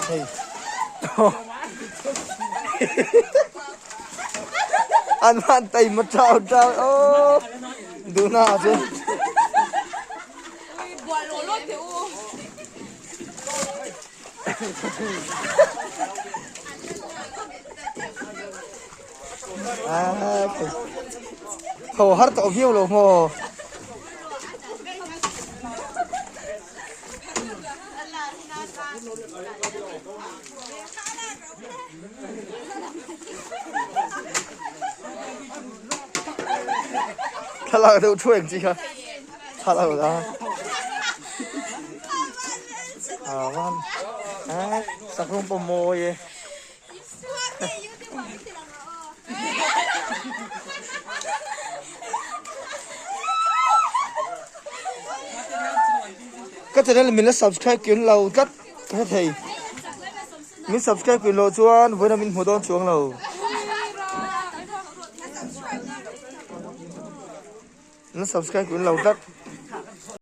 Hey. Ăn ăn tay một trào trào ô đứa nào chứ hồ hát tàu view luôn hồ他那个都出影机啊，他那个啊，啊万，哎，十公不摸耶。Cái cho nên là mình đã subscribe kiến lâu cắt cái thì mình subscribe kiến lâu chuan với là mình hồ đón chuông lâu nó subscribe kiến lâu cắt